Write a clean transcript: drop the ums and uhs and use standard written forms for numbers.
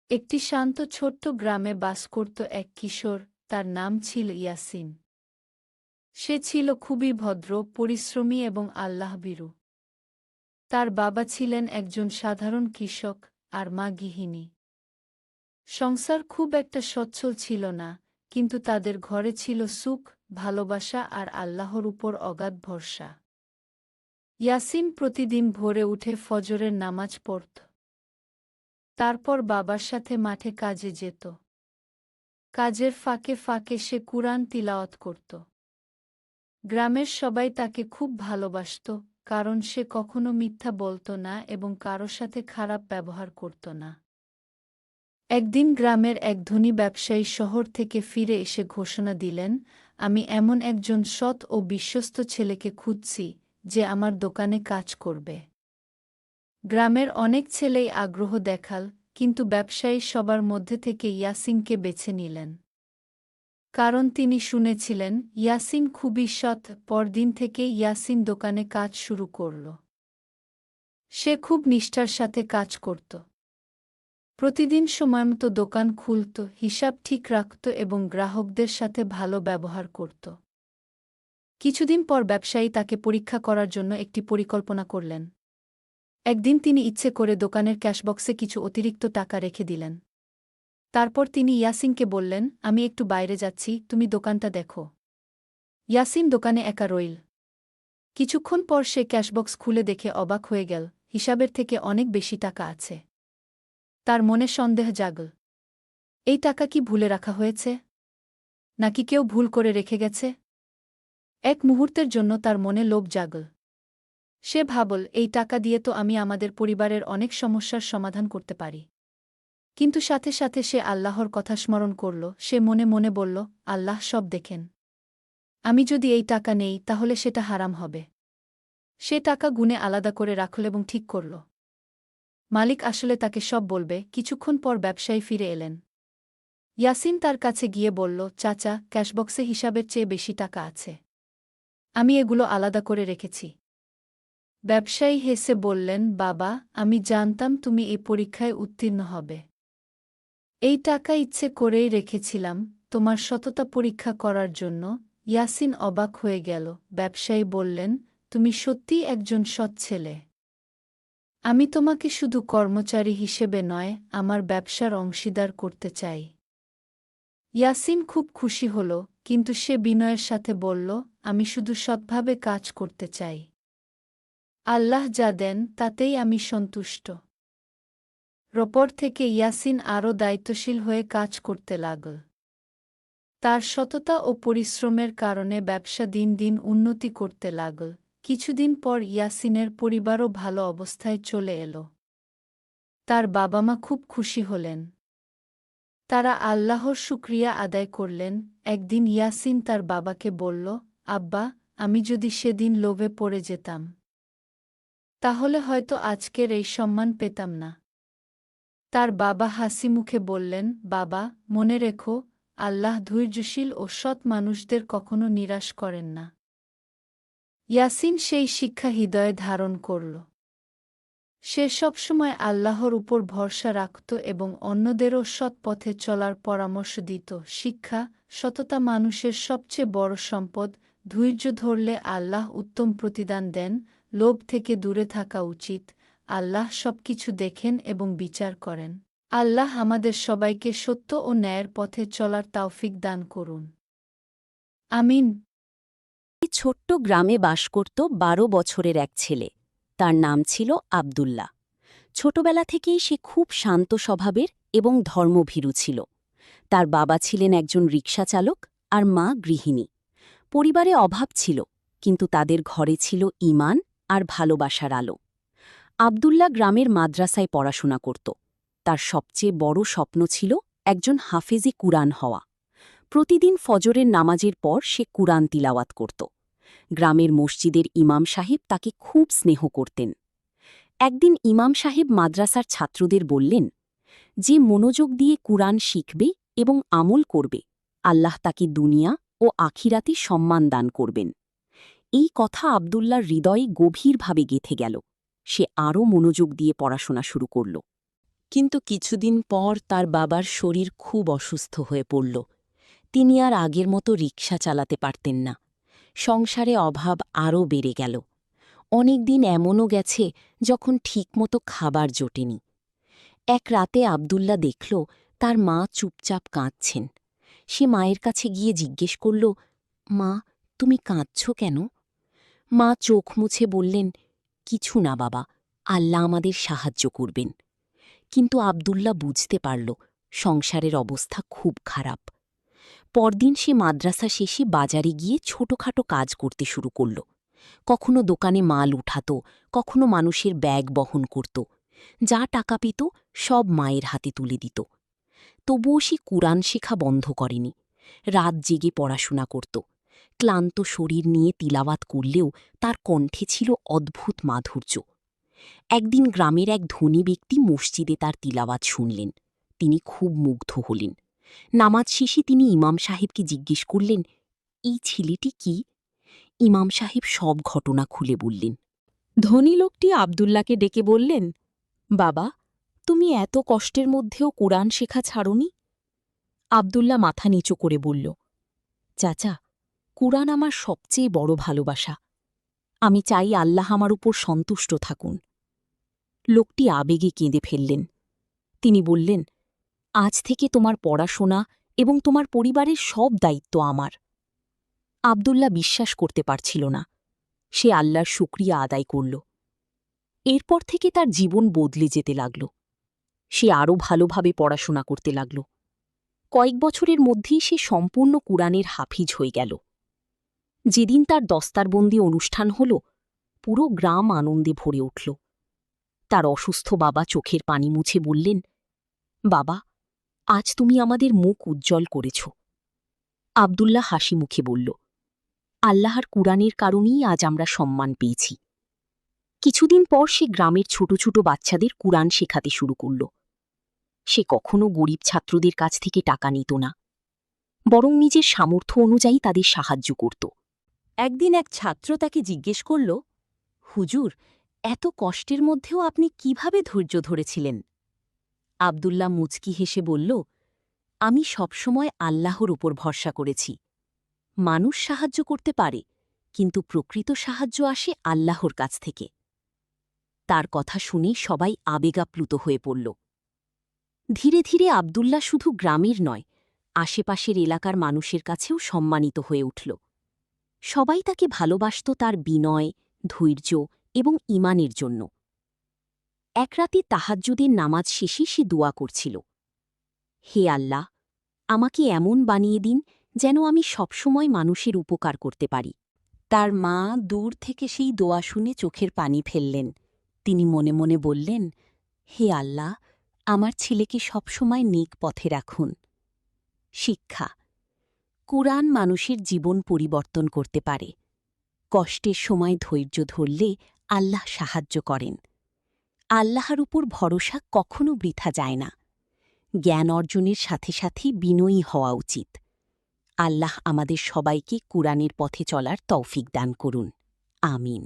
একটি শান্ত ছোট্ট গ্রামে বাস করত এক কিশোর, তার নাম ছিল ইয়াসিন। সে ছিল খুবই ভদ্র, পরিশ্রমী এবং আল্লাহভীরু। তার বাবা ছিলেন একজন সাধারণ কৃষক, আর মা গৃহিণী। সংসার খুব একটা সচ্ছল ছিল না, কিন্তু তাদের ঘরে ছিল সুখ, ভালোবাসা আর আল্লাহর উপর অগাধ ভরসা। ইয়াসিন প্রতিদিন ভোরে উঠে ফজরের নামাজ পড়ত। তারপর বাবার সাথে মাঠে কাজে যেত। কাজের ফাঁকে ফাঁকে সে কুরআন তিলাওয়াত করত। গ্রামের সবাই তাকে খুব ভালোবাসত, কারণ সে কখনো মিথ্যা বলত না এবং কারো সাথে খারাপ ব্যবহার করত না। একদিন গ্রামের এক ধনী ব্যবসায়ী শহর থেকে ফিরে এসে ঘোষণা দিলেন, আমি এমন একজন সৎ ও বিশ্বস্ত ছেলেকে খুঁজছি, যে আমার দোকানে কাজ করবে। গ্রামের অনেক ছেলেই আগ্রহ দেখাল, কিন্তু ব্যবসায়ী সবার মধ্যে থেকে ইয়াসিনকে বেছে নিলেন। কারণ তিনি শুনেছিলেন ইয়াসিন খুবই সৎ। পরদিন থেকে ইয়াসিন দোকানে কাজ শুরু করল। সে খুব নিষ্ঠার সাথে কাজ করত। প্রতিদিন সময়মতো দোকান খুলত, হিসাব ঠিক রাখত এবং গ্রাহকদের সাথে ভালো ব্যবহার করত। কিছুদিন পর ব্যবসায়ী তাকে পরীক্ষা করার জন্য একটি পরিকল্পনা করলেন। একদিন তিনি ইচ্ছে করে দোকানের ক্যাশবক্সে কিছু অতিরিক্ত টাকা রেখে দিলেন। তারপর তিনি ইয়াসিনকে বললেন, আমি একটু বাইরে যাচ্ছি, তুমি দোকানটা দেখো। ইয়াসিন দোকানে একা রইল। কিছুক্ষণ পর সে ক্যাশবক্স খুলে দেখে অবাক হয়ে গেল, হিসাবের থেকে অনেক বেশি টাকা আছে। তার মনে সন্দেহ জাগল। এই টাকা কি ভুলে রাখা হয়েছে? নাকি কেউ ভুল করে রেখে গেছে? এক মুহূর্তের জন্য তার মনে লোভ জাগল। সে ভাবল, এই টাকা দিয়ে তো আমি আমাদের পরিবারের অনেক সমস্যার সমাধান করতে পারি। কিন্তু সাথে সাথে সে আল্লাহর কথা স্মরণ করল। সে মনে মনে বলল, আল্লাহ সব দেখেন। আমি যদি এই টাকা নেই তাহলে সেটা হারাম হবে। সে টাকা গুনে আলাদা করে রাখল এবং ঠিক করল, মালিক আসলে তাকে সব বলবে। কিছুক্ষণ পর ব্যবসায়ী ফিরে এলেন। ইয়াসিন তার কাছে গিয়ে বলল, চাচা, ক্যাশবক্সে হিসাবের চেয়ে বেশি টাকা আছে। আমি এগুলো আলাদা করে রেখেছি। ব্যবসায়ী হেসে বললেন, বাবা, আমি জানতাম তুমি এই পরীক্ষায় উত্তীর্ণ হবে। এই টাকা ইচ্ছে করেই রেখেছিলাম, তোমার সততা পরীক্ষা করার জন্য। ইয়াসিন অবাক হয়ে গেল। ব্যবসায়ী বললেন, তুমি সত্যিই একজন সৎ ছেলে। আমি তোমাকে শুধু কর্মচারী হিসেবে নয়, আমার ব্যবসার অংশীদার করতে চাই। ইয়াসিন খুব খুশি হল, কিন্তু সে বিনয়ের সাথে বলল, আমি শুধু সৎভাবে কাজ করতে চাই। আল্লাহ যা দেন তাতেই আমি সন্তুষ্ট। রোপর থেকে ইয়াসিন আরও দায়িত্বশীল হয়ে কাজ করতে লাগল। তার সততা ও পরিশ্রমের কারণে ব্যবসা দিন দিন উন্নতি করতে লাগল। কিছুদিন পর ইয়াসিনের পরিবারও ভালো অবস্থায় চলে এল। তার বাবা মা খুব খুশি হলেন। তারা আল্লাহর শুকরিয়া আদায় করলেন। একদিন ইয়াসিন তার বাবাকে বলল, আব্বা, আমি যদি সেদিন লোভে পড়ে যেতাম, তাহলে হয়তো আজকের এই সম্মান পেতাম না। তার বাবা হাসি মুখে বললেন, বাবা, মনে রেখো, আল্লাহ ধৈর্যশীল ও সৎ মানুষদের কখনো নিরাশ করেন না। ইয়াসিন সেই শিক্ষা হৃদয়ে ধারণ করল। সে সবসময় আল্লাহর উপর ভরসা রাখত এবং অন্যদেরও সৎ পথে চলার পরামর্শ দিত। শিক্ষা, সততা মানুষের সবচেয়ে বড় সম্পদ। ধৈর্য ধরলে আল্লাহ উত্তম প্রতিদান দেন। লোভ থেকে দূরে থাকা উচিত। আল্লাহ সবকিছু দেখেন এবং বিচার করেন। আল্লাহ আমাদের সবাইকে সত্য ও ন্যায়ের পথে চলার তৌফিক দান করুন। আমিন। এই ছোট্ট গ্রামে বাস করত ১২ বছরের এক ছেলে। তার নাম ছিল আব্দুল্লাহ। ছোটবেলা থেকেই সে খুব শান্ত স্বভাবের এবং ধর্মভীরু ছিল। তার বাবা ছিলেন একজন রিকশা চালক আর মা গৃহিণী। পরিবারে অভাব ছিল, কিন্তু তাদের ঘরে ছিল ঈমান আর ভালোবাসার আলো। আব্দুল্লাহ গ্রামের মাদ্রাসায় পড়াশোনা করত। তার সবচেয়ে বড় স্বপ্ন ছিল একজন হাফেজে কুরআন হওয়া। প্রতিদিন ফজরের নামাজের পর সে কুরআন তিলাওয়াত করত। গ্রামের মসজিদের ইমাম সাহেব তাকে খুব স্নেহ করতেন। একদিন ইমাম সাহেব মাদ্রাসার ছাত্রদের বললেন, যে মনোযোগ দিয়ে কুরআন শিখবে এবং আমল করবে, আল্লাহ তাকে দুনিয়া ও আখিরাতে সম্মান দান করবেন। এই কথা আব্দুল্লাহর হৃদয়ে গভীরভাবে গেঁথে গেল। সে আরও মনোযোগ দিয়ে পড়াশোনা শুরু করল। কিন্তু কিছুদিন পর তার বাবার শরীর খুব অসুস্থ হয়ে পড়ল। তিনি আর আগের মতো রিকশা চালাতে পারতেন না। সংসারে অভাব আরও বেড়ে গেল। অনেক দিন এমনও গেছে যখন ঠিকমতো খাবার জোটেনি। এক রাতে আব্দুল্লা দেখল তার মা চুপচাপ কাঁদছেন। সে মায়ের কাছে গিয়ে জিজ্ঞেস করল, মা, তুমি কাঁদছ কেন? মা চোখ মুছে বললেন, কিছু না বাবা, আল্লাহ আমাদের সাহায্য করবেন। কিন্তু আব্দুল্লা বুঝতে পারল সংসারের অবস্থা খুব খারাপ। পরদিন সে মাদ্রাসা শেষে বাজারে গিয়ে ছোটখাটো কাজ করতে শুরু করল। কখনো দোকানে মাল উঠাত, কখনো মানুষের ব্যাগ বহন করত। যা টাকা পেত সব মায়ের হাতে তুলে দিত। তবুও সে কুরআন শেখা বন্ধ করেনি। রাত জেগে পড়াশোনা করত। ক্লান্ত শরীর নিয়ে তিলাওয়াত করলেও তার কণ্ঠে ছিল অদ্ভুত মাধুর্য। একদিন গ্রামের এক ধনী ব্যক্তি মসজিদে তার তিলাওয়াত শুনলেন। তিনি খুব মুগ্ধ হলেন। নামাজ শেষে তিনি ইমাম সাহেবকে জিজ্ঞেস করলেন, এই ছেলেটি কি? ইমাম সাহেব সব ঘটনা খুলে বললেন। ধনী লোকটি আব্দুল্লাকে ডেকে বললেন, বাবা, তুমি এত কষ্টের মধ্যেও কুরআন শেখা ছাড়নি? আব্দুল্লা মাথা নিচু করে বলল, চাচা, কুরআন আমার সবচেয়ে বড় ভালোবাসা। আমি চাই আল্লাহ আমার উপর সন্তুষ্ট থাকুন। লোকটি আবেগে কেঁদে ফেললেন। তিনি বললেন, আজ থেকে তোমার পড়াশোনা এবং তোমার পরিবারের সব দায়িত্ব আমার। আব্দুল্লা বিশ্বাস করতে পারছিল না। সে আল্লাহর শুকরিয়া আদায় করল। এরপর থেকে তার জীবন বদলে যেতে লাগল। সে আরও ভালোভাবে পড়াশোনা করতে লাগল। কয়েক বছরের মধ্যেই সে সম্পূর্ণ কুরআনের হাফিজ হয়ে গেল। যেদিন তার দস্তারবন্দি অনুষ্ঠান হল, পুরো গ্রাম আনন্দে ভরে উঠল। তার অসুস্থ বাবা চোখের পানি মুছে বললেন, বাবা, আজ তুমি আমাদের মুখ উজ্জ্বল করেছ। আব্দুল্লাহ হাসি মুখে বলল, আল্লাহর কুরআনের কারণেই আজ আমরা সম্মান পেয়েছি। কিছুদিন পর সে গ্রামের ছোট ছোট বাচ্চাদের কুরআন শেখাতে শুরু করল। সে কখনো গরিব ছাত্রদের কাছ থেকে টাকা নিত না, বরং নিজের সামর্থ্য অনুযায়ী তাদের সাহায্য করত। একদিন এক ছাত্র তাকে জিজ্ঞেস করল, হুজুর, এত কষ্টের মধ্যেও আপনি কিভাবে ধৈর্য ধরেছিলেন? আব্দুল্লাহ মুচকি হেসে বলল, আমি সবসময় আল্লাহর উপর ভরসা করেছি। মানুষ সাহায্য করতে পারে, কিন্তু প্রকৃত সাহায্য আসে আল্লাহর কাছ থেকে। তার কথা শুনে সবাই আবেগাপ্লুত হয়ে পড়ল। ধীরে ধীরে আব্দুল্লাহ শুধু গ্রামের নয়, আশেপাশের এলাকার মানুষের কাছেও সম্মানিত হয়ে উঠল। সবাই তাকে ভালোবাসত তার বিনয়, ধৈর্য এবং ঈমানের জন্য। এক রাতে তাহাজ্জুদের নামাজ শেষে সে দোয়া করছিল, হে আল্লাহ, আমাকে এমন বানিয়ে দিন যেন আমি সবসময় মানুষের উপকার করতে পারি। তার মা দূর থেকে সেই দোয়া শুনে চোখের পানি ফেললেন। তিনি মনে মনে বললেন, হে আল্লাহ, আমার ছেলেকে সবসময় নেক পথে রাখুন। শিক্ষা: কুরআন মানুষের জীবন পরিবর্তন করতে পারে। কষ্টের সময় ধৈর্য ধরলে আল্লাহ সাহায্য করেন। আল্লাহর উপর ভরসা কখনো বৃথা যায় না। জ্ঞান অর্জনের সাথে সাথে বিনয়ী হওয়া উচিত। আল্লাহ আমাদের সবাইকে কুরআনের পথে চলার তৌফিক দান করুন। আমিন।